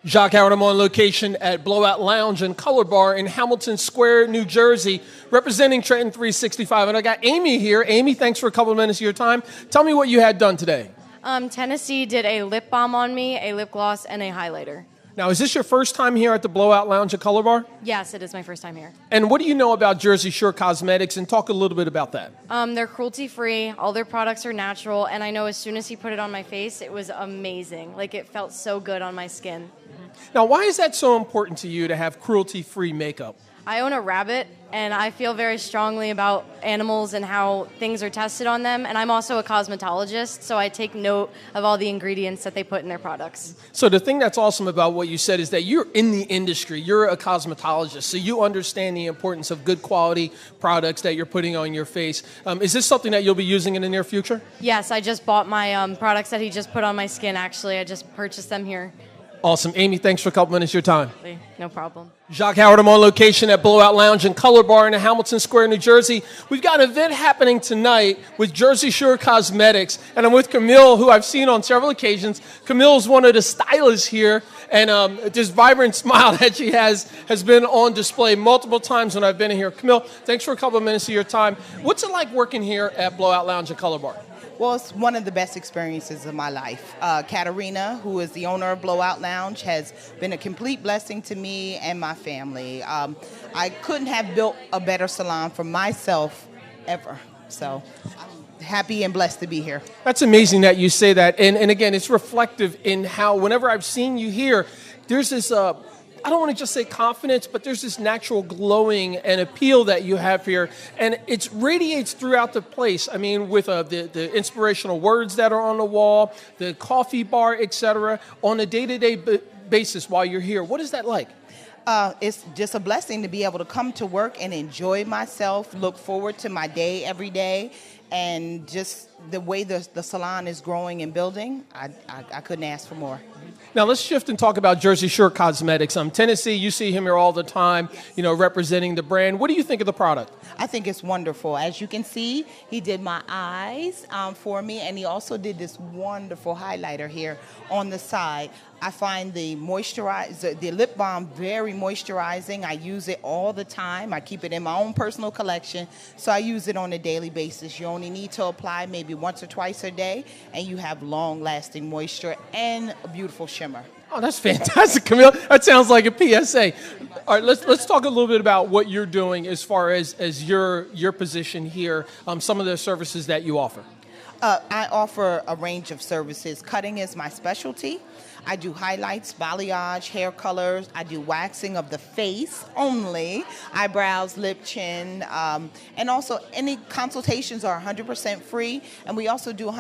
Jacques Howard, I'm on location at Blowout Lounge and Color Bar in Hamilton Square, New Jersey, representing Trenton 365. And I got Amy here. Amy, thanks for a couple of minutes of your time. Tell me what you had done today. Tennessee did a lip balm on me, a lip gloss, and a highlighter. Now, is this your first time here at the Blowout Lounge and Color Bar? Yes, it is my first time here. And what do you know about Jersey Shore Cosmetics? And talk a little bit about that. They're cruelty-free. All their products are natural. And I know as soon as he put it on my face, it was amazing. Like, it felt so good on my skin. Now, why is that so important to you to have cruelty-free makeup? I own a rabbit, and I feel very strongly about animals and how things are tested on them. And I'm also a cosmetologist, so I take note of all the ingredients that they put in their products. So the thing that's awesome about what you said is that you're in the industry. You're a cosmetologist, so you understand the importance of good quality products that you're putting on your face. Is this something that you'll be using in the near future? Yes, I just bought my products that he just put on my skin, actually. I just purchased them here. Awesome. Amy, thanks for a couple minutes of your time. No problem. Jacques Howard, I'm on location at Blowout Lounge and Color Bar in Hamilton Square, New Jersey. We've got an event happening tonight with Jersey Shore Cosmetics, and I'm with Camille, who I've seen on several occasions. Camille's one of the stylists here, and this vibrant smile that she has been on display multiple times when I've been here. Camille, thanks for a couple of minutes of your time. What's it like working here at Blowout Lounge and Color Bar? Well, it's one of the best experiences of my life. Katarina, who is the owner of Blowout Lounge, has been a complete blessing to me and my family. I couldn't have built a better salon for myself ever. So I'm happy and blessed to be here. That's amazing that you say that. And again, it's reflective in how whenever I've seen you here, there's this I don't want to just say confidence, but there's this natural glowing and appeal that you have here, and it radiates throughout the place. I mean, with the inspirational words that are on the wall, the coffee bar, etc., on a day-to-day basis while you're here. What is that like? It's just a blessing to be able to come to work and enjoy myself, look forward to my day every day, and just the way the salon is growing and building, I couldn't ask for more. Now let's shift and talk about Jersey Shore Cosmetics. Tennessee, you see him here all the time, you know, representing the brand. What do you think of the product? I think it's wonderful. As you can see, he did my eyes for me, and he also did this wonderful highlighter here on the side. I find the lip balm very moisturizing. I use it all the time. I keep it in my own personal collection, so I use it on a daily basis. You only need to apply maybe once or twice a day, and you have long-lasting moisture and a beautiful shimmer. Oh, that's fantastic, Camille. That sounds like a PSA. All right, let's talk a little bit about what you're doing as far as your position here, some of the services that you offer. I offer a range of services. Cutting is my specialty. I do highlights, balayage, hair colors. I do waxing of the face only, eyebrows, lip, chin, and also any consultations are 100% free. And we also do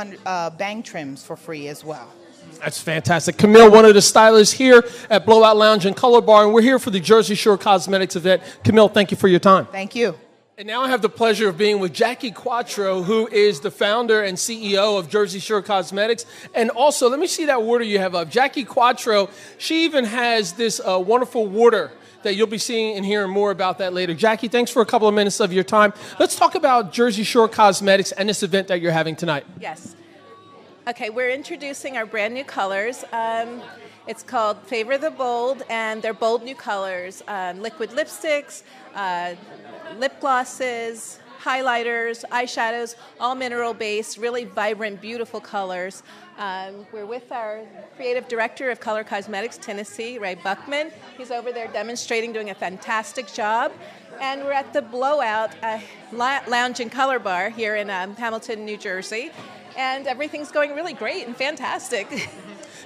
bang trims for free as well. That's fantastic. Camille, one of the stylists here at Blowout Lounge and Color Bar, and we're here for the Jersey Shore Cosmetics event. Camille, thank you for your time. Thank you. And now I have the pleasure of being with Jackie Quattro, who is the founder and CEO of Jersey Shore Cosmetics. And also, let me see that water you have up. Jackie Quattro, she even has this wonderful water that you'll be seeing and hearing more about that later. Jackie, thanks for a couple of minutes of your time. Let's talk about Jersey Shore Cosmetics and this event that you're having tonight. Yes. Okay, we're introducing our brand new colors. It's called Favor the Bold, and they're bold new colors. Liquid lipsticks, lip glosses, highlighters, eyeshadows, all mineral-based, really vibrant, beautiful colors. We're with our creative director of Color Cosmetics, Tennessee, Ray Buckman. He's over there demonstrating, doing a fantastic job. And we're at the Blowout Lounge and Color Bar here in Hamilton, New Jersey. And everything's going really great and fantastic.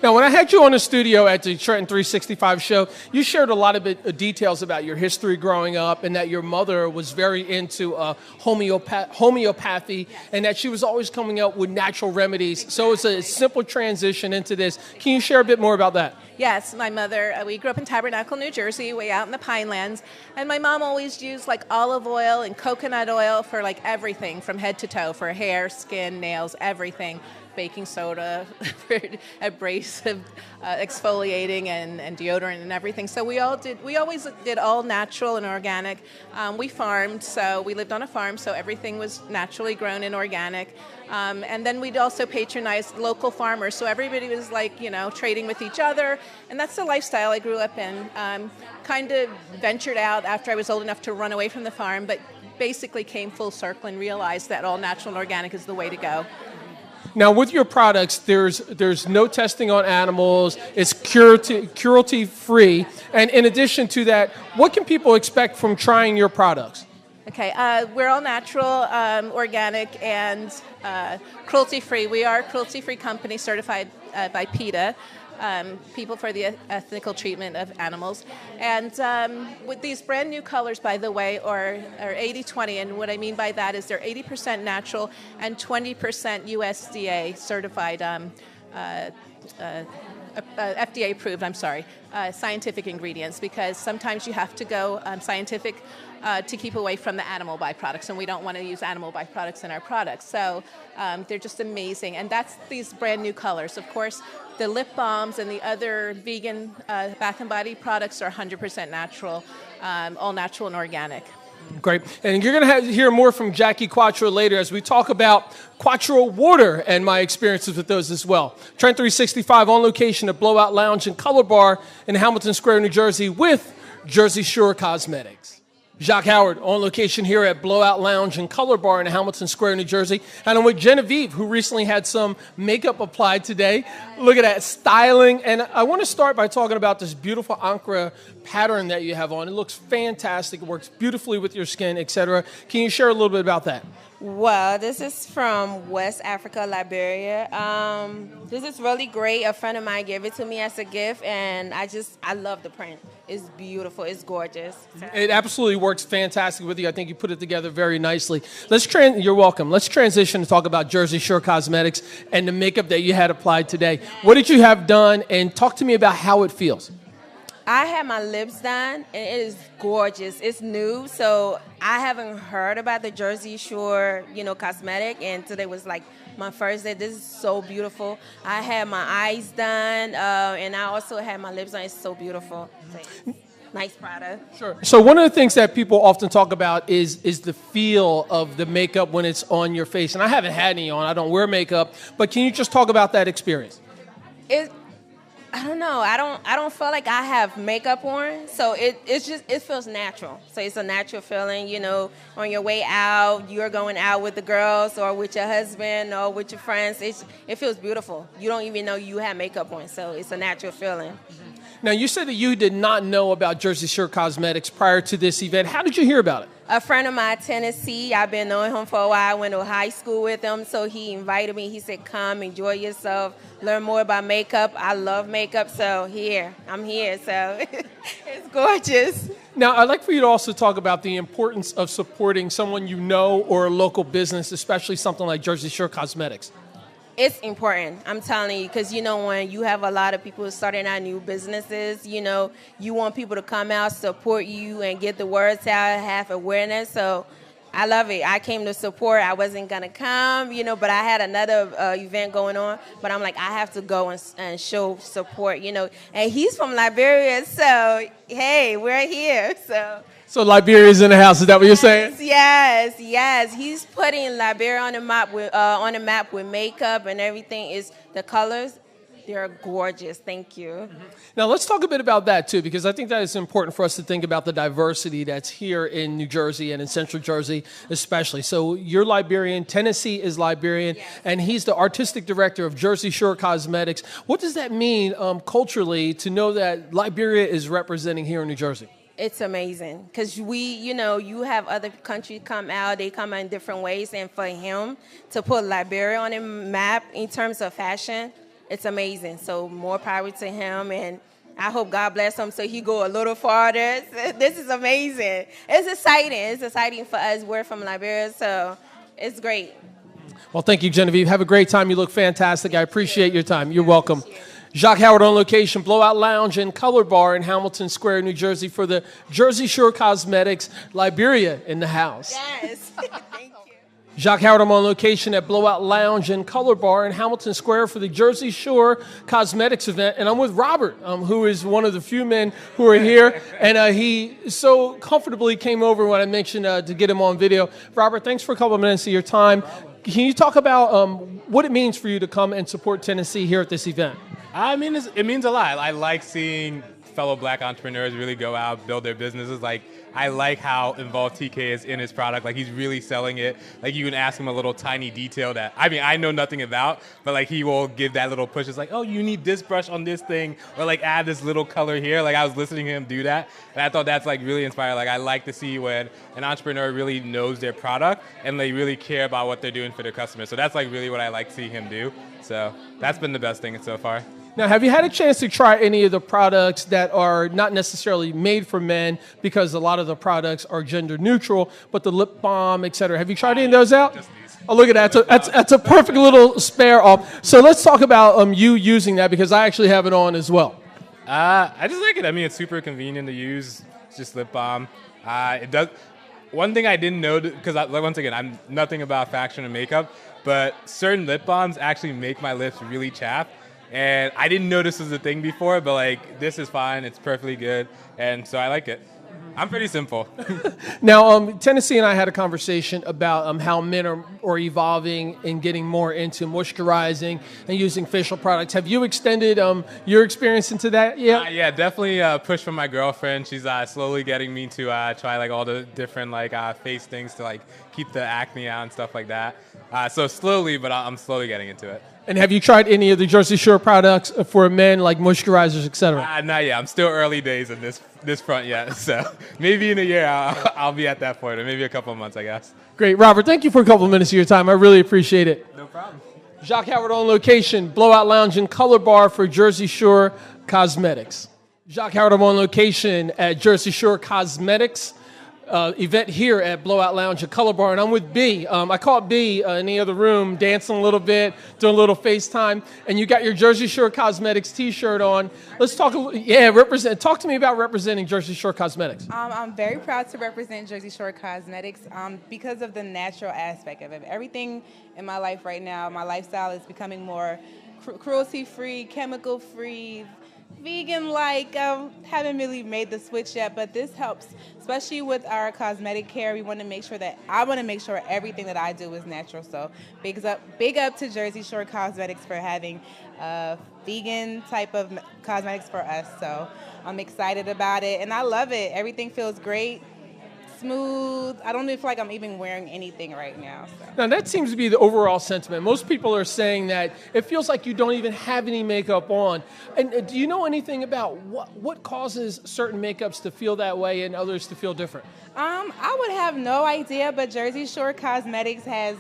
Now, when I had you on the studio at the Trenton 365 show, you shared a lot of details about your history growing up and that your mother was very into homeopathy and that she was always coming up with natural remedies. Exactly. So it's a simple transition into this. Can you share a bit more about that? Yes, my mother, we grew up in Tabernacle, New Jersey, way out in the Pinelands, and my mom always used like olive oil and coconut oil for like everything from head to toe, for hair, skin, nails, everything. baking soda for abrasive exfoliating and deodorant and everything. So we always did all natural and organic. We farmed, so we lived on a farm, so everything was naturally grown and organic. And then we'd also patronize local farmers, so everybody was like, trading with each other, and that's the lifestyle I grew up in. Kind of ventured out after I was old enough to run away from the farm, but basically came full circle and realized that all natural and organic is the way to go. Now, with your products, there's no testing on animals. It's cruelty-free. And in addition to that, what can people expect from trying your products? Okay, we're all natural, organic, and cruelty-free. We are a cruelty-free company certified by PETA, People for the Ethical Treatment of Animals. And with these brand new colors, by the way, are 80-20, and what I mean by that is they're 80% natural and 20% USDA certified, FDA approved, scientific ingredients, because sometimes you have to go scientific to keep away from the animal byproducts, and we don't want to use animal byproducts in our products. So they're just amazing, and that's these brand new colors. Of course, the lip balms and the other vegan bath and body products are 100% natural, all natural and organic. Great. And you're going to hear more from Jackie Quattro later as we talk about Quattro Water and my experiences with those as well. Trent 365 on location at Blowout Lounge and Color Bar in Hamilton Square, New Jersey with Jersey Shore Cosmetics. Jacques Howard on location here at Blowout Lounge and Color Bar in Hamilton Square, New Jersey. And I'm with Genevieve, who recently had some makeup applied today. Look at that, styling. And I want to start by talking about this beautiful Ankara pattern that you have on. It looks fantastic. It works beautifully with your skin, etc. Can you share a little bit about that? Well, this is from West Africa, Liberia. This is really great. A friend of mine gave it to me as a gift, and I love the print. It's beautiful. It's gorgeous. It absolutely works fantastic with you. I think you put it together very nicely. You're welcome. Let's transition to talk about Jersey Shore Cosmetics and the makeup that you had applied today. What did you have done, and talk to me about how it feels. I had my lips done, and it is gorgeous. It's new, so I haven't heard about the Jersey Shore, cosmetic, and today was like my first day. This is so beautiful. I had my eyes done, and I also had my lips done. It's so beautiful. Nice product. Sure. So one of the things that people often talk about is the feel of the makeup when it's on your face. And I haven't had any on. I don't wear makeup. But can you just talk about that experience? I don't know. I don't feel like I have makeup on, so it feels natural. So it's a natural feeling, on your way out, you're going out with the girls or with your husband or with your friends. It feels beautiful. You don't even know you have makeup on, so it's a natural feeling. Now, you said that you did not know about Jersey Shore Cosmetics prior to this event. How did you hear about it? A friend of mine, Tennessee, I've been knowing him for a while. I went to high school with him, so he invited me. He said, come, enjoy yourself, learn more about makeup. I love makeup, so I'm here. So it's gorgeous. Now, I'd like for you to also talk about the importance of supporting someone you know or a local business, especially something like Jersey Shore Cosmetics. It's important, I'm telling you, because, when you have a lot of people starting out new businesses, you want people to come out, support you, and get the words out, have awareness. So I love it. I came to support. I wasn't going to come, but I had another event going on. But I'm like, I have to go and show support, And he's from Liberia, so, hey, we're here, So Liberia's in the house. Is that what you're saying? Yes. He's putting Liberia on the map with makeup and everything. Is the colors? They're gorgeous. Thank you. Now let's talk a bit about that too, because I think that is important for us to think about the diversity that's here in New Jersey and in Central Jersey, especially. So you're Liberian. Tennessee is Liberian, and he's the artistic director of Jersey Shore Cosmetics. What does that mean culturally to know that Liberia is representing here in New Jersey? It's amazing because you have other countries come out, they come out in different ways, and for him to put Liberia on the map in terms of fashion, it's amazing. So more power to him, and I hope God bless him so he go a little farther. This is amazing. It's exciting. It's exciting for us. We're from Liberia, so it's great. Well, thank you, Genevieve. Have a great time. You look fantastic. I appreciate your time. You're welcome. Jacques Howard on location, Blowout Lounge and Color Bar in Hamilton Square, New Jersey for the Jersey Shore Cosmetics, Liberia in the house. Yes. Thank you. Jacques Howard, I'm on location at Blowout Lounge and Color Bar in Hamilton Square for the Jersey Shore Cosmetics event. And I'm with Robert, who is one of the few men who are here. And he so comfortably came over when I mentioned to get him on video. Robert, thanks for a couple of minutes of your time. Can you talk about what it means for you to come and support Tennessee here at this event? I mean, it means a lot. I like seeing fellow black entrepreneurs really go out, build their businesses. Like, I like how involved TK is in his product. Like, he's really selling it. Like, you can ask him a little tiny detail that, I mean, I know nothing about, but like, he will give that little push. It's like, oh, you need this brush on this thing, or like add this little color here. Like, I was listening to him do that, and I thought that's like really inspiring. Like, I like to see when an entrepreneur really knows their product and they really care about what they're doing for their customers. So that's like really what I like seeing him do. So that's been the best thing so far. Now, have you had a chance to try any of the products that are not necessarily made for men, because a lot of the products are gender neutral, but the lip balm, et cetera? Have you tried any of those out? Oh, look at that. That's a perfect little spare off. So let's talk about you using that, because I actually have it on as well. I just like it. I mean, it's super convenient to use. It's just lip balm. It does. One thing I didn't know, because once again, I'm nothing about fashion and makeup, but certain lip balms actually make my lips really chapped. And I didn't know this was a thing before, but like, this is fine. It's perfectly good. And so I like it. I'm pretty simple. Now, Tennessee and I had a conversation about how men are evolving and getting more into moisturizing and using facial products. Have you extended your experience into that yet? Yeah, definitely push from my girlfriend. She's slowly getting me to try like all the different like face things to like keep the acne out and stuff like that. So slowly, but I'm slowly getting into it. And have you tried any of the Jersey Shore products for men, like moisturizers, et cetera? Not yet. I'm still early days in this front yet. So maybe in a year I'll be at that point, or maybe a couple of months, I guess. Great. Robert, thank you for a couple of minutes of your time. I really appreciate it. No problem. Jacques Howard on location, Blowout Lounge and Color Bar for Jersey Shore Cosmetics. Jacques Howard, I'm on location at Jersey Shore Cosmetics event here at Blowout Lounge and Color Bar, and I'm with B. I caught B in the other room dancing a little bit, doing a little FaceTime, and you got your Jersey Shore Cosmetics T-shirt on. Let's talk. Talk to me about representing Jersey Shore Cosmetics. I'm very proud to represent Jersey Shore Cosmetics because of the natural aspect of it. Everything in my life right now, my lifestyle is becoming more cruelty-free, chemical-free, vegan-like. Haven't really made the switch yet, but this helps, especially with our cosmetic care. I want to make sure everything that I do is natural. So big up to Jersey Shore Cosmetics for having vegan type of cosmetics for us. So I'm excited about it, and I love it. Everything feels great, smooth. I don't even feel like I'm even wearing anything right now. So. Now, that seems to be the overall sentiment. Most people are saying that it feels like you don't even have any makeup on. And do you know anything about what causes certain makeups to feel that way and others to feel different? I would have no idea, but Jersey Shore Cosmetics has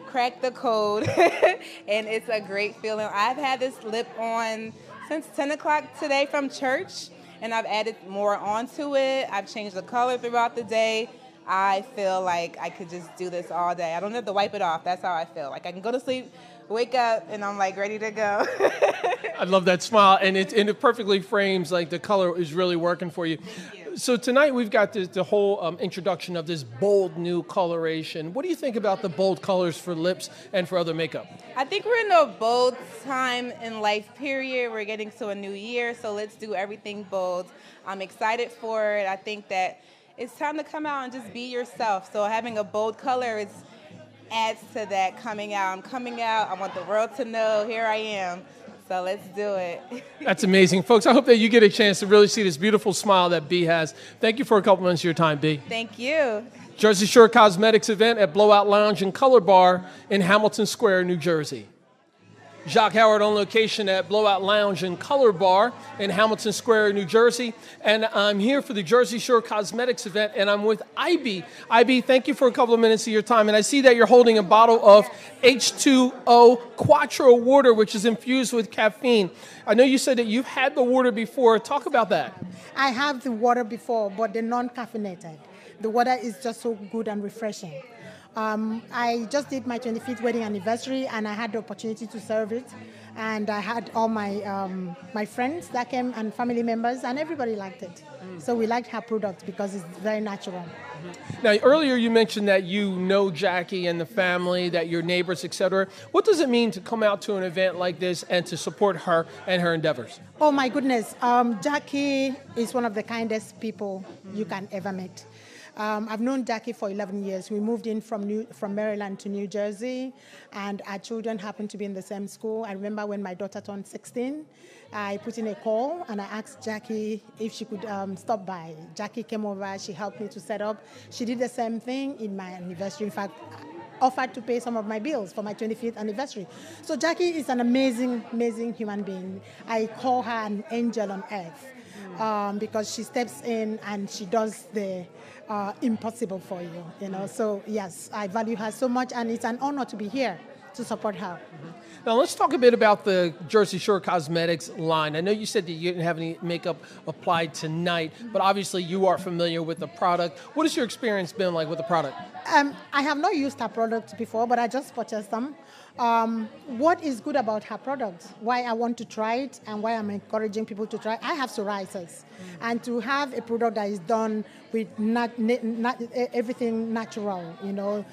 cracked the code, and it's a great feeling. I've had this lip on since 10 o'clock today from church, and I've added more onto it. I've changed the color throughout the day. I feel like I could just do this all day. I don't have to wipe it off. That's how I feel. Like I can go to sleep, wake up, and I'm like ready to go. I love that smile, and it perfectly frames, like the color is really working for you. So tonight we've got the whole introduction of this bold new coloration. What do you think about the bold colors for lips and for other makeup? I think we're in a bold time in life, period. We're getting to a new year, so let's do everything bold. I'm excited for it. I think that it's time to come out and just be yourself. So having a bold color adds to that coming out. I'm coming out. I want the world to know here I am. So let's do it. That's amazing. Folks, I hope that you get a chance to really see this beautiful smile that B has. Thank you for a couple minutes of your time, B. Thank you. Jersey Shore Cosmetics event at Blowout Lounge and Color Bar in Hamilton Square, New Jersey. Jacques Howard on location at Blowout Lounge and Color Bar in Hamilton Square, New Jersey. And I'm here for the Jersey Shore Cosmetics event, and I'm with IB. IB, thank you for a couple of minutes of your time. And I see that you're holding a bottle of H2O Quattro water, which is infused with caffeine. I know you said that you've had the water before. Talk about that. I have the water before, but the non-caffeinated. The water is just so good and refreshing. I just did my 25th wedding anniversary, and I had the opportunity to serve it. And I had all my friends that came and family members, and everybody liked it. So we liked her product because it's very natural. Now, earlier you mentioned that you know Jackie and the family, that your neighbors, etc. What does it mean to come out to an event like this and to support her and her endeavors? Oh my goodness, Jackie is one of the kindest people you can ever meet. I've known Jackie for 11 years. We moved in from Maryland to New Jersey, and our children happened to be in the same school. I remember when my daughter turned 16, I put in a call and I asked Jackie if she could stop by. Jackie came over, she helped me to set up. She did the same thing in my anniversary. In fact, offered to pay some of my bills for my 25th anniversary. So Jackie is an amazing, amazing human being. I call her an angel on earth because she steps in and she does the impossible for you, you know. So yes, I value her so much, and it's an honor to be here to support her. Now let's talk a bit about the Jersey Shore Cosmetics line. I know you said that you didn't have any makeup applied tonight, but obviously you are familiar with the product. What has your experience been like with the product? I have not used her product before, but I just purchased them. What is good about her product, why I want to try it, and why I'm encouraging people to try it, I have psoriasis. And to have a product that is done with everything natural, you know,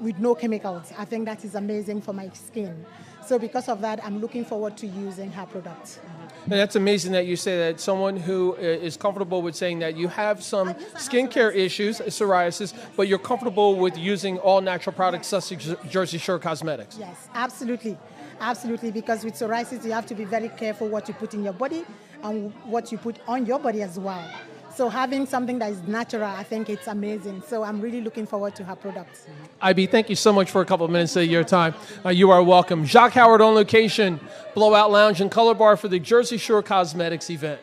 with no chemicals, I think that is amazing for my skin. So because of that, I'm looking forward to using her products. And that's amazing that you say that someone who is comfortable with saying that you have some skincare issues, psoriasis, but you're comfortable with using all natural products such as Jersey Shore Cosmetics. Yes, absolutely. Absolutely, because with psoriasis, you have to be very careful what you put in your body and what you put on your body as well. So having something that is natural, I think it's amazing. So I'm really looking forward to her products. IB, thank you so much for a couple of minutes of your time. You are welcome. Jacques Howard on location, Blowout Lounge and Color Bar for the Jersey Shore Cosmetics event.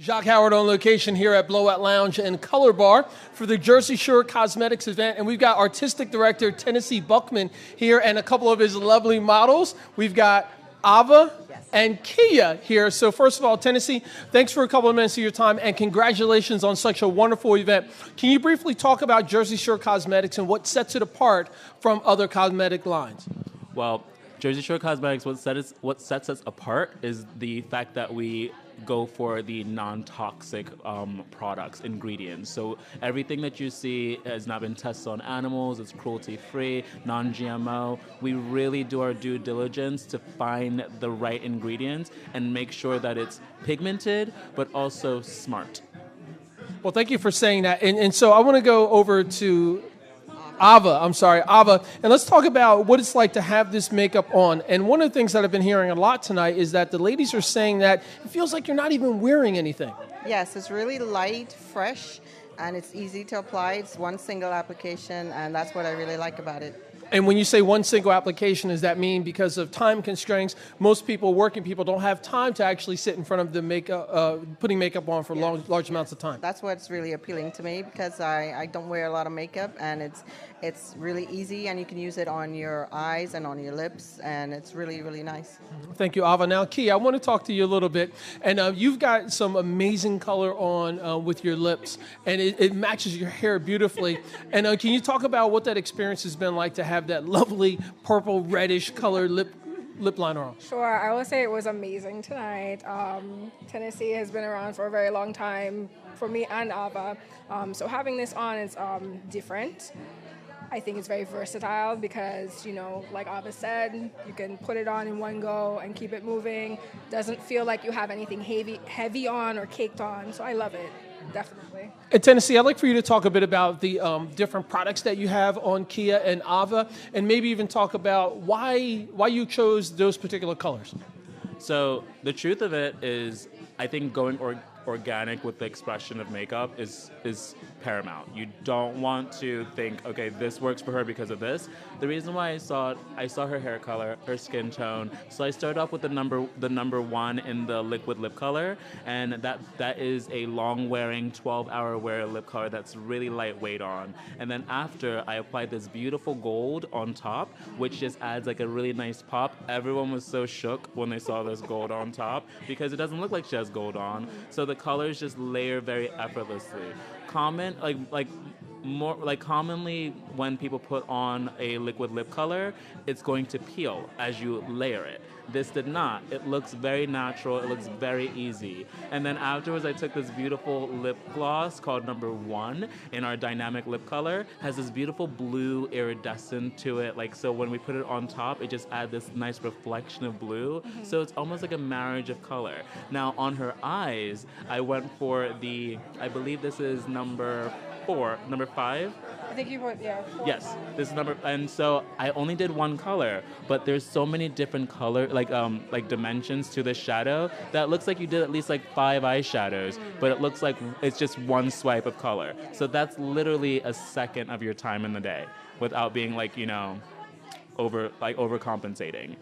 Jacques Howard on location here at Blowout Lounge and Color Bar for the Jersey Shore Cosmetics event. And we've got Artistic Director Tennessee Buckman here and a couple of his lovely models. We've got Ava and Kia here. So first of all, Tennessee, thanks for a couple of minutes of your time and congratulations on such a wonderful event. Can you briefly talk about Jersey Shore Cosmetics and what sets it apart from other cosmetic lines? Well, Jersey Shore Cosmetics, what sets us apart is the fact that we go for the non-toxic products, ingredients. So everything that you see has not been tested on animals, it's cruelty-free, non-GMO. We really do our due diligence to find the right ingredients and make sure that it's pigmented, but also smart. Well, thank you for saying that. And so I want to go over to Ava, and let's talk about what it's like to have this makeup on. And one of the things that I've been hearing a lot tonight is that the ladies are saying that it feels like you're not even wearing anything. Yes, it's really light, fresh, and it's easy to apply. It's one single application, and that's what I really like about it. And when you say one single application, does that mean because of time constraints, most people, working people, don't have time to actually sit in front of the makeup, putting makeup on for large amounts of time? That's what's really appealing to me because I don't wear a lot of makeup, and it's really easy, and you can use it on your eyes and on your lips, and it's really, really nice. Thank you, Ava. Now, Kia, I want to talk to you a little bit. And you've got some amazing color on with your lips, and it matches your hair beautifully. And can you talk about what that experience has been like to have that lovely purple reddish color lip liner on? Sure, I will say it was amazing tonight. Tennessee has been around for a very long time for me and Ava. So having this on is different. I think it's very versatile because, you know, like Ava said, you can put it on in one go and keep it moving. Doesn't feel like you have anything heavy on or caked on. So I love it, definitely. And Tennessee, I'd like for you to talk a bit about the different products that you have on Kia and Ava, and maybe even talk about why you chose those particular colors. So the truth of it is, I think going organic with the expression of makeup is paramount. You don't want to think, okay, this works for her because of this. The reason why I saw her hair color, her skin tone. So I started off with the number one in the liquid lip color, and that is a long wearing 12-hour wear lip color that's really lightweight on. And then after, I applied this beautiful gold on top, which just adds like a really nice pop. Everyone was so shook when they saw this gold on top because it doesn't look like she has gold on. So the colors just layer very effortlessly. Commonly when people put on a liquid lip color, it's going to peel as you layer it. This did not. It looks very natural. It looks very easy. And then afterwards, I took this beautiful lip gloss called number 1 in our dynamic lip color. Has this beautiful blue iridescent to it. Like, so when we put it on top, it just adds this nice reflection of blue. So it's almost like a marriage of color. Now on her eyes, I went for I believe this is number 5. I think you put, yeah. 4. Yes, this is number, and so I only did one color, but there's so many different color, like dimensions to this shadow that looks like you did at least like 5 eyeshadows, but it looks like it's just one swipe of color. So that's literally a second of your time in the day without being like, overcompensating.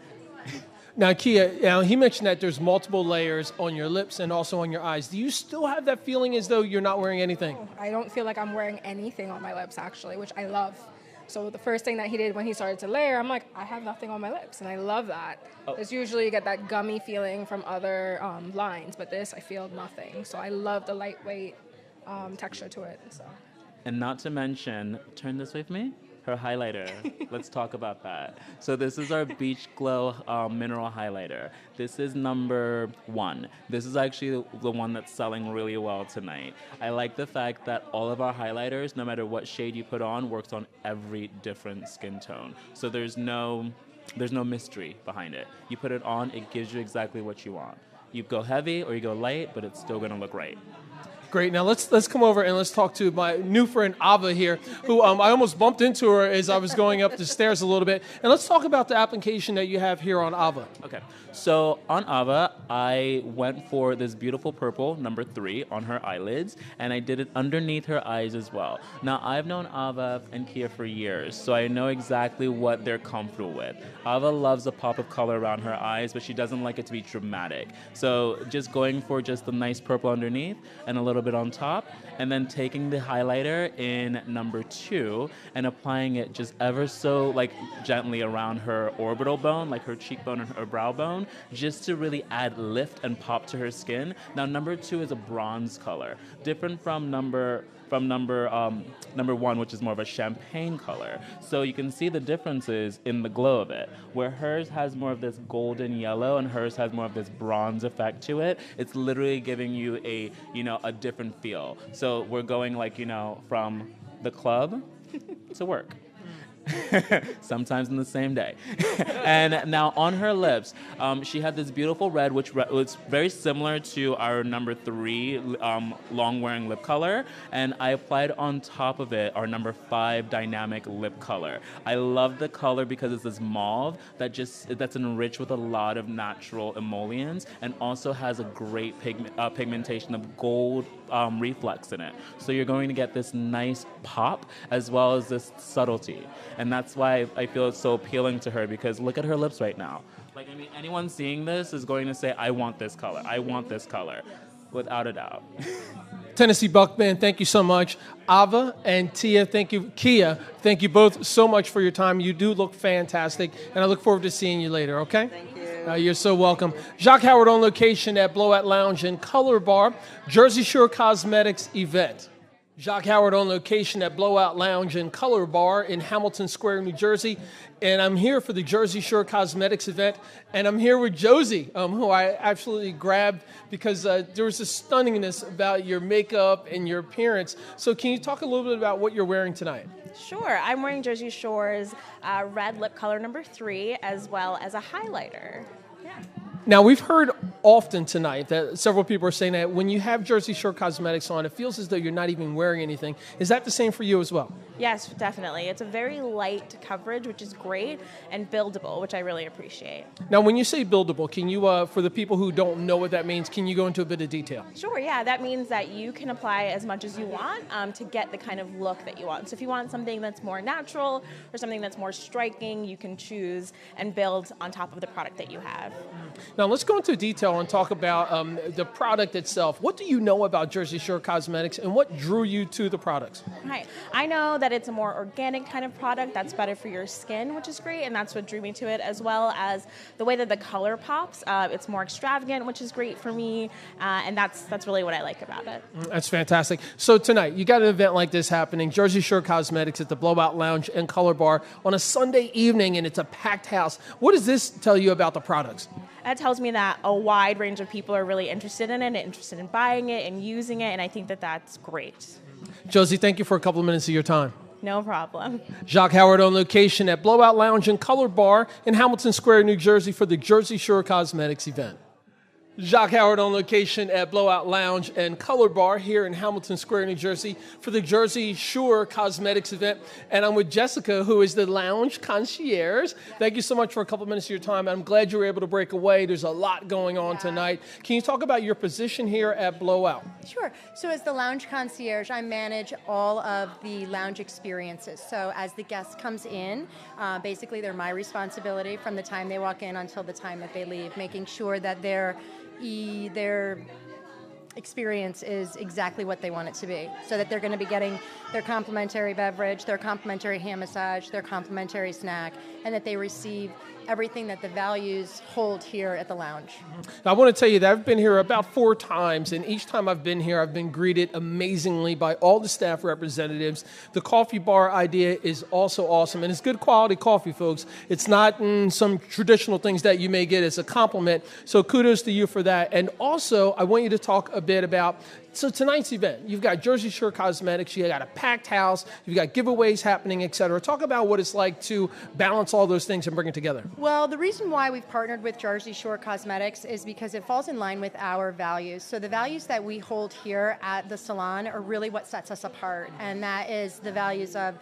Now, Kia, he mentioned that there's multiple layers on your lips and also on your eyes. Do you still have that feeling as though you're not wearing anything? I don't feel like I'm wearing anything on my lips, actually, which I love. So the first thing that he did when he started to layer, I'm like, I have nothing on my lips, and I love that. It's usually you get that gummy feeling from other lines, but this, I feel nothing. So I love the lightweight texture to it. So. And not to mention, turn this way for me. Her highlighter. Let's talk about that. So this is our Beach Glow mineral highlighter. This is number 1. This is actually the one that's selling really well tonight. I like the fact that all of our highlighters, no matter what shade you put on, works on every different skin tone. So there's no mystery behind it. You put it on, it gives you exactly what you want. You go heavy or you go light, but it's still gonna look right. Great. Now let's come over and let's talk to my new friend Ava here, who I almost bumped into her as I was going up the stairs a little bit. And let's talk about the application that you have here on Ava. Okay. So on Ava, I went for this beautiful purple, number 3, on her eyelids, and I did it underneath her eyes as well. Now, I've known Ava and Kia for years, so I know exactly what they're comfortable with. Ava loves a pop of color around her eyes, but she doesn't like it to be dramatic. So just going for just the nice purple underneath and a little bit on top, and then taking the highlighter in number 2 and applying it just ever so like gently around her orbital bone, like her cheekbone and her brow bone, just to really add lift and pop to her skin. Now number 2 is a bronze color, different from number 1, which is more of a champagne color. So you can see the differences in the glow of it, where hers has more of this golden yellow and hers has more of this bronze effect to it. It's literally giving you a different feel. So we're going like, from the club to work. Sometimes in the same day. And now on her lips, she had this beautiful red, which was very similar to our number 3 long-wearing lip color. And I applied on top of it our number 5 dynamic lip color. I love the color because it's this mauve that's enriched with a lot of natural emollients and also has a great pigmentation of gold reflex in it. So you're going to get this nice pop as well as this subtlety. And that's why I feel it's so appealing to her, because look at her lips right now. Like, I mean, anyone seeing this is going to say, I want this color. I want this color, without a doubt. Tennessee Buck Band, thank you so much. Ava and Kia, thank you both so much for your time. You do look fantastic, and I look forward to seeing you later, okay? Thank you. You're so welcome. Jacques Howard on location at Blowout Lounge and Color Bar, Jersey Shore Cosmetics event. Jacques Howard on location at Blowout Lounge and Color Bar in Hamilton Square, New Jersey. And I'm here for the Jersey Shore Cosmetics event. And I'm here with Josie, who I absolutely grabbed because there was a stunningness about your makeup and your appearance. So can you talk a little bit about what you're wearing tonight? Sure. I'm wearing Jersey Shore's red lip color number 3, as well as a highlighter. Yeah. Now, we've heard often tonight that several people are saying that when you have Jersey Shore Cosmetics on, it feels as though you're not even wearing anything. Is that the same for you as well? Yes, definitely. It's a very light coverage, which is great, and buildable, which I really appreciate. Now, when you say buildable, can you, for the people who don't know what that means, can you go into a bit of detail? Sure, yeah. That means that you can apply as much as you want to get the kind of look that you want. So if you want something that's more natural or something that's more striking, you can choose and build on top of the product that you have. Now, let's go into detail detail and talk about the product itself. What do you know about Jersey Shore Cosmetics, and what drew you to the products? Right. I know that it's a more organic kind of product that's better for your skin, which is great, and that's what drew me to it, as well as the way that the color pops. It's more extravagant, which is great for me, and that's really what I like about it. That's fantastic. So tonight, you got an event like this happening, Jersey Shore Cosmetics at the Blowout Lounge and Color Bar on a Sunday evening, and it's a packed house. What does this tell you about the products? That tells me that a wide range of people are really interested in it, interested in buying it and using it, and I think that that's great. Josie, thank you for a couple of minutes of your time. No problem. Jacques Howard on location at Blowout Lounge and Color Bar in Hamilton Square, New Jersey for the Jersey Shore Cosmetics event. Jacques Howard on location at Blowout Lounge and Color Bar here in Hamilton Square, New Jersey for the Jersey Shore Cosmetics event. And I'm with Jessica, who is the lounge concierge. Thank you so much for a couple minutes of your time. I'm glad you were able to break away. There's a lot going on tonight. Can you talk about your position here at Blowout? Sure. So as the lounge concierge, I manage all of the lounge experiences. So as the guest comes in, basically they're my responsibility from the time they walk in until the time that they leave, making sure that their experience is exactly what they want it to be, so that they're going to be getting their complimentary beverage, their complimentary hand massage, their complimentary snack, and that they receive everything that the values hold here at the lounge. I want to tell you that I've been here about 4 times, and each time I've been here, I've been greeted amazingly by all the staff representatives. The coffee bar idea is also awesome, and it's good quality coffee, folks. It's not some traditional things that you may get as a compliment, so kudos to you for that. And also, I want you to talk a bit about tonight's event. You've got Jersey Shore Cosmetics, you got a packed house, you've got giveaways happening, etc. Talk about what it's like to balance all those things and bring it together. Well, the reason why we've partnered with Jersey Shore Cosmetics is because it falls in line with our values. So the values that we hold here at the salon are really what sets us apart, and that is the values of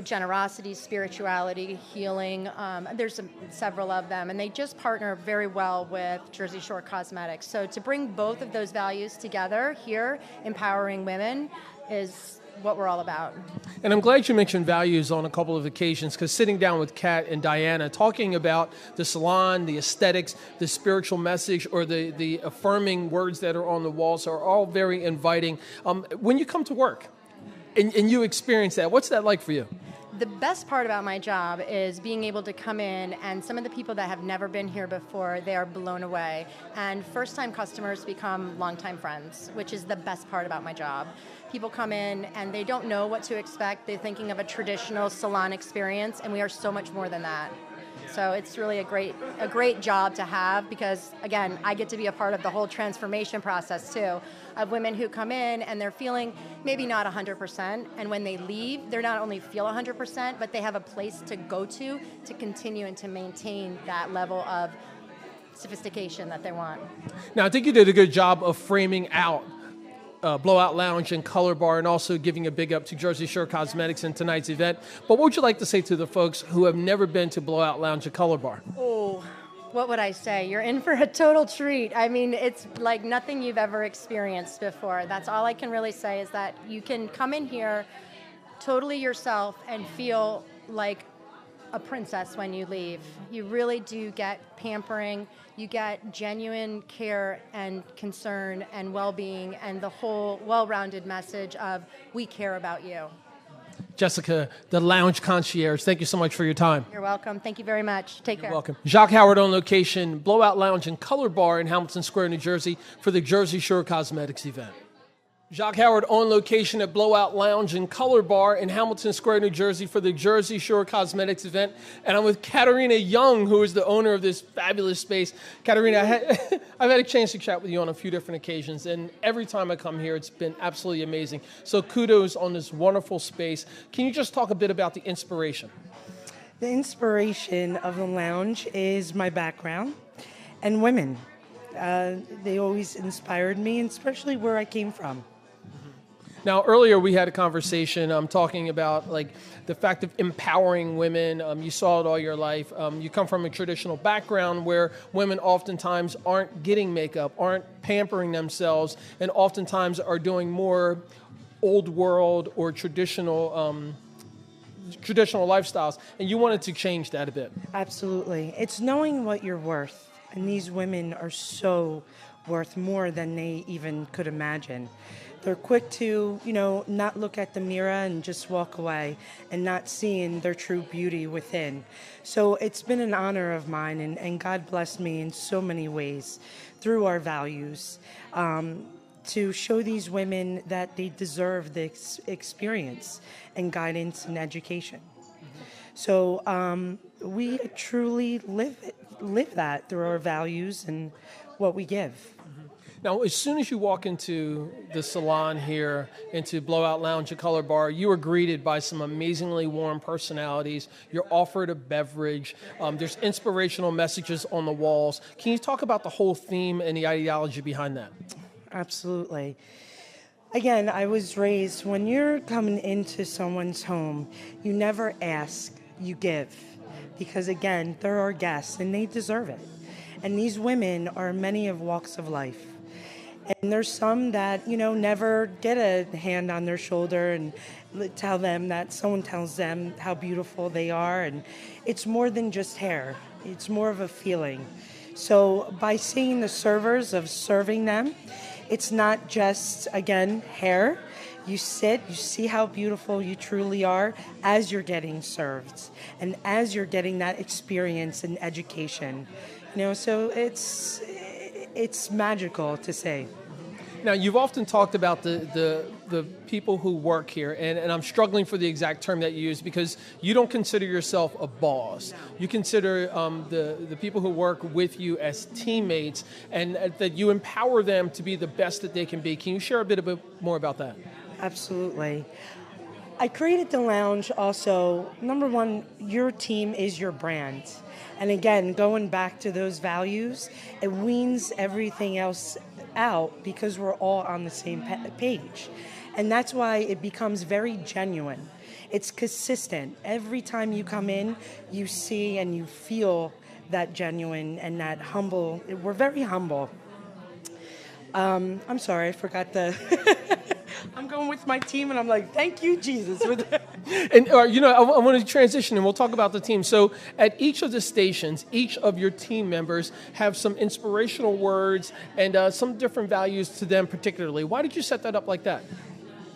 generosity, spirituality, healing. There's several of them, and they just partner very well with Jersey Shore Cosmetics. So to bring both of those values together here, empowering women, is what we're all about. And I'm glad you mentioned values on a couple of occasions, because sitting down with Kat and Diana, talking about the salon, the aesthetics, the spiritual message, or the affirming words that are on the walls are all very inviting. When you come to work, and you experience that, what's that like for you? The best part about my job is being able to come in, and some of the people that have never been here before, they are blown away. And first-time customers become longtime friends, which is the best part about my job. People come in and they don't know what to expect. They're thinking of a traditional salon experience, and we are so much more than that. So it's really a great job to have, because, again, I get to be a part of the whole transformation process, too, of women who come in and they're feeling maybe not 100%, and when they leave, they're not only feel 100%, but they have a place to go to continue and to maintain that level of sophistication that they want. Now, I think you did a good job of framing out Blowout Lounge and Color Bar, and also giving a big up to Jersey Shore Cosmetics in tonight's event. But what would you like to say to the folks who have never been to Blowout Lounge and Color Bar? Oh, what would I say? You're in for a total treat. I mean, it's like nothing you've ever experienced before. That's all I can really say, is that you can come in here totally yourself and feel like a princess when you leave. You really do get pampering. You get genuine care and concern and well-being, and the whole well-rounded message of we care about you. Jessica, the lounge concierge, thank you so much for your time. You're welcome. Thank you very much. Take care. You're welcome. Jacques Howard on location, Blowout Lounge and Color Bar in Hamilton Square, New Jersey for the Jersey Shore Cosmetics event. Jacques Howard on location at Blowout Lounge and Color Bar in Hamilton Square, New Jersey for the Jersey Shore Cosmetics event. And I'm with Katarina Young, who is the owner of this fabulous space. Katarina, I've had a chance to chat with you on a few different occasions, and every time I come here, it's been absolutely amazing. So kudos on this wonderful space. Can you just talk a bit about the inspiration? The inspiration of the lounge is my background and women. They always inspired me, and especially where I came from. Now, earlier we had a conversation talking about the fact of empowering women. You saw it all your life. You come from a traditional background where women oftentimes aren't getting makeup, aren't pampering themselves, and oftentimes are doing more old world or traditional lifestyles. And you wanted to change that a bit. Absolutely. It's knowing what you're worth And these women are so worth more than they even could imagine. They're quick to, not look at the mirror and just walk away and not seeing their true beauty within. So it's been an honor of mine, and God blessed me in so many ways through our values to show these women that they deserve the experience and guidance and education. So we truly live that through our values and what we give. Now, as soon as you walk into the salon here, into Blowout Lounge and Color Bar, you are greeted by some amazingly warm personalities. You're offered a beverage. There's inspirational messages on the walls. Can you talk about the whole theme and the ideology behind that? Absolutely. Again, I was raised, when you're coming into someone's home, you never ask, you give. Because again, they're our guests and they deserve it. And these women are many of walks of life. And there's some that, never get a hand on their shoulder and tell them that someone tells them how beautiful they are. And it's more than just hair. It's more of a feeling. So by seeing the servers of serving them, it's not just, again, hair. You sit, you see how beautiful you truly are as you're getting served and as you're getting that experience and education. So it's magical to say. Now, you've often talked about the people who work here, and I'm struggling for the exact term that you use because you don't consider yourself a boss. No. You consider the people who work with you as teammates, and that you empower them to be the best that they can be. Can you share a bit more about that? Absolutely. I created the lounge also, number one, your team is your brand. And again, going back to those values, it weans everything else out because we're all on the same page. And that's why it becomes very genuine. It's consistent. Every time you come in, you see and you feel that genuine and that humble. We're very humble. I'm sorry, I forgot the... I'm going with my team, and I'm like, thank you, Jesus. For that. And I want to transition, and we'll talk about the team. So at each of the stations, each of your team members have some inspirational words and some different values to them particularly. Why did you set that up like that?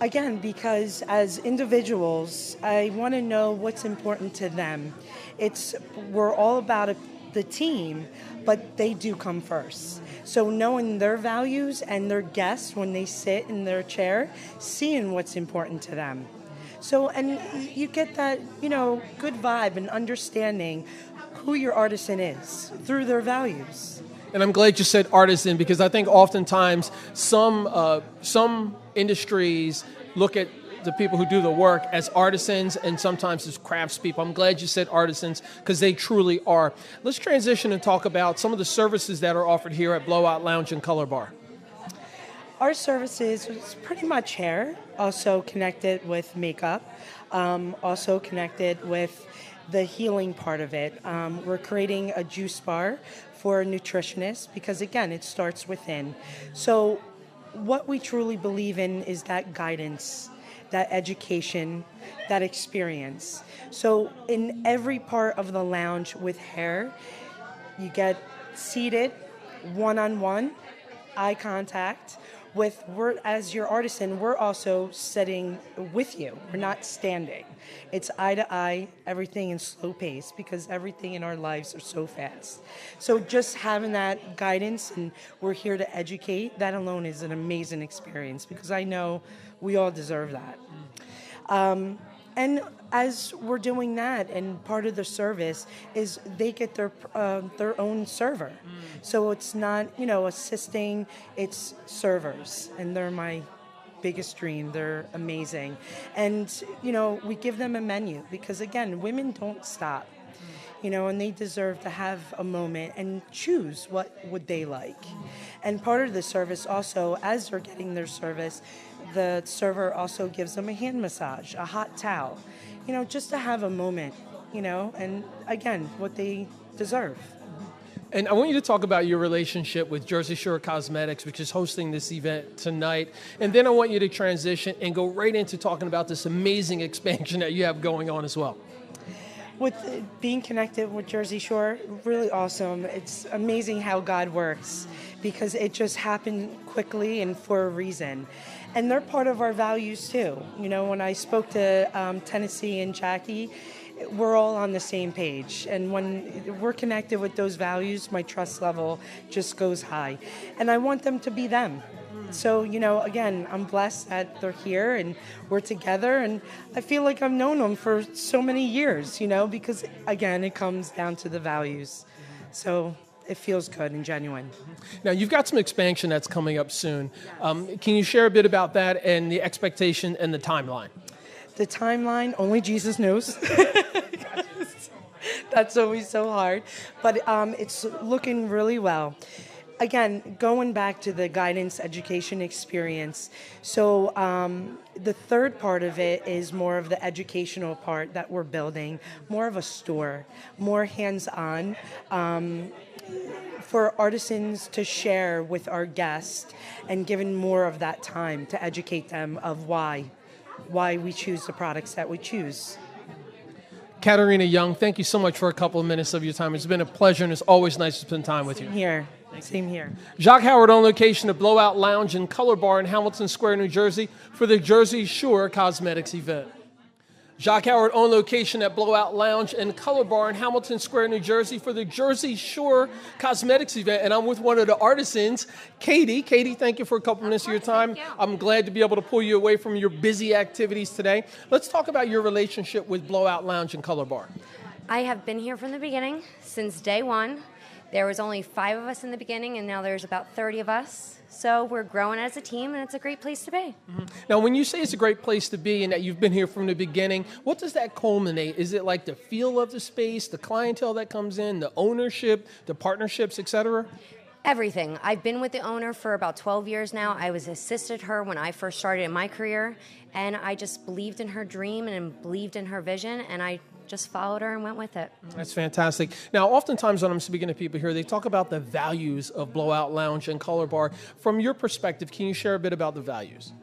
Again, because as individuals, I want to know what's important to them. We're all about the team, but they do come first. So knowing their values and their guests when they sit in their chair, seeing what's important to them. So, and you get that, good vibe and understanding who your artisan is through their values. And I'm glad you said artisan because I think oftentimes some industries look at the people who do the work as artisans and sometimes as craftspeople. I'm glad you said artisans because they truly are. Let's transition and talk about some of the services that are offered here at Blowout Lounge and Color Bar. Our services is pretty much hair, also connected with makeup, also connected with the healing part of it. We're creating a juice bar for nutritionists because, again, it starts within. So what we truly believe in is that guidance, that education, that experience. So in every part of the lounge with hair, you get seated one-on-one, eye contact. As your artisan, we're also sitting with you. We're not standing. It's eye to eye, everything in slow pace because everything in our lives are so fast. So just having that guidance and we're here to educate, that alone is an amazing experience because I know we all deserve that. And as we're doing that, and part of the service is they get their own server. So it's not, assisting, it's servers. And they're my biggest dream. They're amazing. And, we give them a menu because, again, women don't stop. And they deserve to have a moment and choose what would they like. And part of the service also, as they're getting their service, the server also gives them a hand massage, a hot towel, just to have a moment, and again, what they deserve. And I want you to talk about your relationship with Jersey Shore Cosmetics, which is hosting this event tonight. And then I want you to transition and go right into talking about this amazing expansion that you have going on as well. With being connected with Jersey Shore, really awesome. It's amazing how God works because it just happened quickly and for a reason. And they're part of our values too. You know, when I spoke to Tennessee and Jackie, we're all on the same page. And when we're connected with those values, my trust level just goes high. And I want them to be them. So, you know, again, I'm blessed that they're here and we're together. And I feel like I've known them for so many years, you know, because, again, it comes down to the values. So it feels good and genuine. Now, you've got some expansion that's coming up soon. Can you share a bit about that and the expectation and the timeline? The timeline, only Jesus knows. That's always so hard. But it's looking really well. Again, going back to the guidance education experience, so the third part of it is more of the educational part that we're building, more of a store, more hands-on, for artisans to share with our guests and given more of that time to educate them of why we choose the products that we choose. Katarina Young, thank you so much for a couple of minutes of your time. It's been a pleasure, and it's always nice to spend time with you. Same here. Jacques Howard on location at Blowout Lounge and Color Bar in Hamilton Square, New Jersey for the Jersey Shore Cosmetics event. Jacques Howard on location at Blowout Lounge and Color Bar in Hamilton Square, New Jersey for the Jersey Shore Cosmetics event. And I'm with one of the artisans, Katie. Katie, thank you for a couple minutes of your time. I'm glad to be able to pull you away from your busy activities today. Let's talk about your relationship with Blowout Lounge and Color Bar. I have been here from the beginning, since day one. There was only 5 of us in the beginning, and now there's about 30 of us. So we're growing as a team, and it's a great place to be. Now, when you say it's a great place to be and that you've been here from the beginning, what does that culminate? Is it like the feel of the space, the clientele that comes in, the ownership, the partnerships, et cetera? Everything. I've been with the owner for about 12 years now. I was assisted her when I first started in my career, and I just believed in her dream and believed in her vision, and I just followed her and went with it. That's fantastic. Now, oftentimes when I'm speaking to people here, they talk about the values of Blowout Lounge and Color Bar. From your perspective, can you share a bit about the values?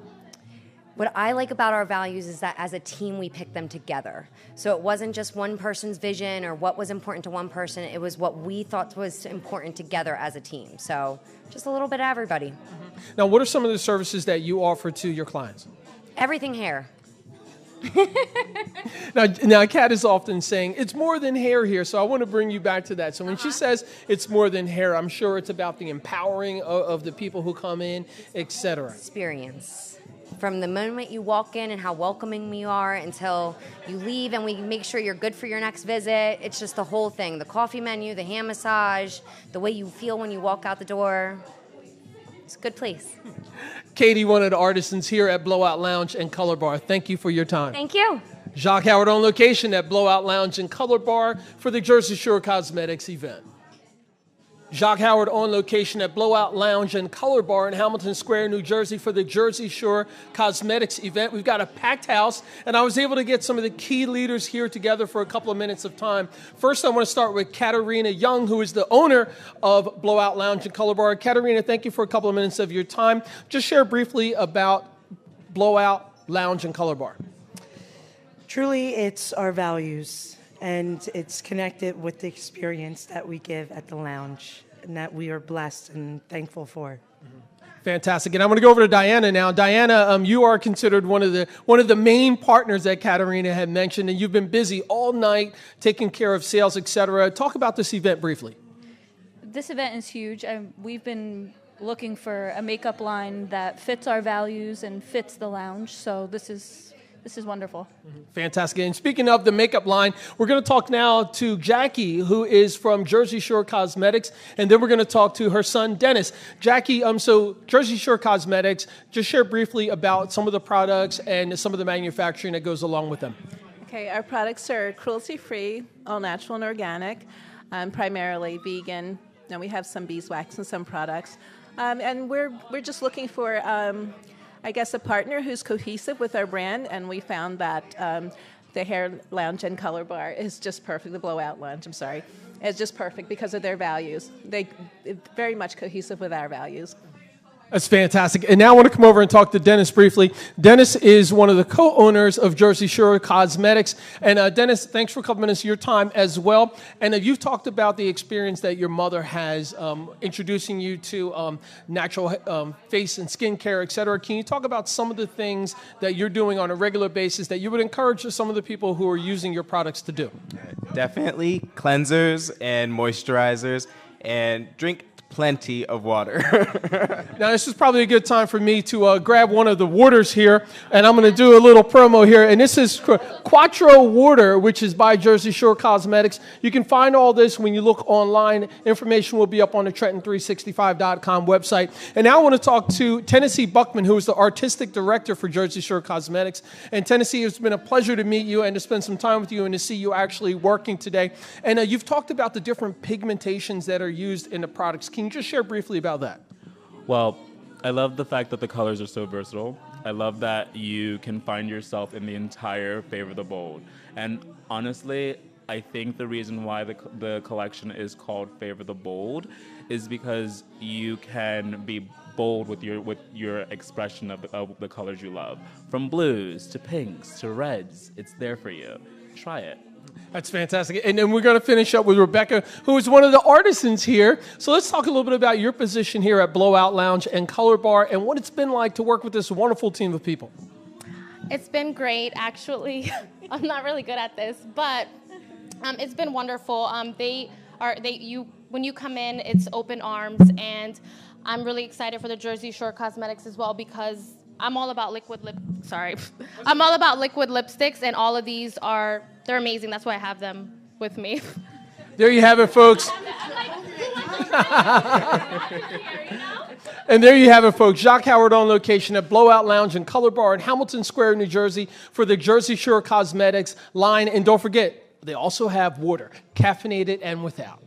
What I like about our values is that as a team, we pick them together. So it wasn't just one person's vision or what was important to one person. It was what we thought was important together as a team. So just a little bit of everybody. Now, what are some of the services that you offer to your clients? Everything hair. Now, Kat is often saying, it's more than hair here, so I want to bring you back to that. So when she says it's more than hair, I'm sure it's about the empowering of the people who come in, et cetera. Experience. From the moment you walk in and how welcoming we are until you leave and we make sure you're good for your next visit. It's just the whole thing. The coffee menu, the hand massage, the way you feel when you walk out the door. It's a good place. Katie, one of the artisans here at Blowout Lounge and Color Bar. Thank you for your time. Thank you. Jacques Howard on location at Blowout Lounge and Color Bar for the Jersey Shore Cosmetics event. Jacques Howard on location at Blowout Lounge and Color Bar in Hamilton Square, New Jersey for the Jersey Shore Cosmetics event. We've got a packed house, and I was able to get some of the key leaders here together for a couple of minutes of time. First, I want to start with Katarina Young, who is the owner of Blowout Lounge and Color Bar. Katarina, thank you for a couple of minutes of your time. Just share briefly about Blowout Lounge and Color Bar. Truly, it's our values, and it's connected with the experience that we give at the lounge and that we are blessed and thankful for. Fantastic. And I'm going to go over to Diana now. Diana, you are considered one of the main partners that Katarina had mentioned, and you've been busy all night taking care of sales, et cetera. Talk about this event briefly. This event is huge. We've been looking for a makeup line that fits our values and fits the lounge, so this is wonderful. Fantastic. And speaking of the makeup line, we're going to talk now to Jackie, who is from Jersey Shore Cosmetics, and then we're going to talk to her son, Dennis. Jackie, so Jersey Shore Cosmetics, just share briefly about some of the products and some of the manufacturing that goes along with them. Okay, our products are cruelty-free, all natural and organic, primarily vegan. Now we have some beeswax in some products. And we're just looking for I guess a partner who's cohesive with our brand, and we found that the Hair Lounge and Color Bar is just perfect. The Blowout Lounge, is just perfect because of their values. They very much cohesive with our values. That's fantastic. And now I want to come over and talk to Dennis briefly. Dennis is one of the co-owners of Jersey Shore Cosmetics. And Dennis, thanks for coming us your time as well. And you've talked about the experience that your mother has introducing you to natural face and skin care, et cetera. Can you talk about some of the things that you're doing on a regular basis that you would encourage some of the people who are using your products to do? Definitely cleansers and moisturizers, and drink plenty of water. Now, this is probably a good time for me to grab one of the waters here, and I'm going to do a little promo here. And this is Quattro Water, which is by Jersey Shore Cosmetics. You can find all this when you look online. Information will be up on the Trenton365.com website. And now I want to talk to Tennessee Buckman, who is the artistic director for Jersey Shore Cosmetics. And Tennessee, it's been a pleasure to meet you and to spend some time with you and to see you actually working today. And you've talked about the different pigmentations that are used in the products. Can you just share briefly about that? Well, I love the fact that the colors are so versatile. I love that you can find yourself in the entire Favor the Bold. And honestly, I think the reason why the collection is called Favor the Bold is because you can be bold with your expression of the colors you love. From blues to pinks to reds, it's there for you. Try it. That's fantastic. And then we're going to finish up with Rebecca, who is one of the artisans here. So let's talk a little bit about your position here at Blowout Lounge and Color Bar and what it's been like to work with this wonderful team of people. It's been great, actually. I'm not really good at this, but it's been wonderful. When you come in, it's open arms, and I'm really excited for the Jersey Shore Cosmetics as well because I'm all about I'm all about liquid lipsticks, and all of these they're amazing. That's why I have them with me. There you have it, folks. And there you have it, folks. Jacques Howard on location at Blowout Lounge and Color Bar in Hamilton Square, New Jersey for the Jersey Shore Cosmetics line. And don't forget, they also have water, caffeinated and without.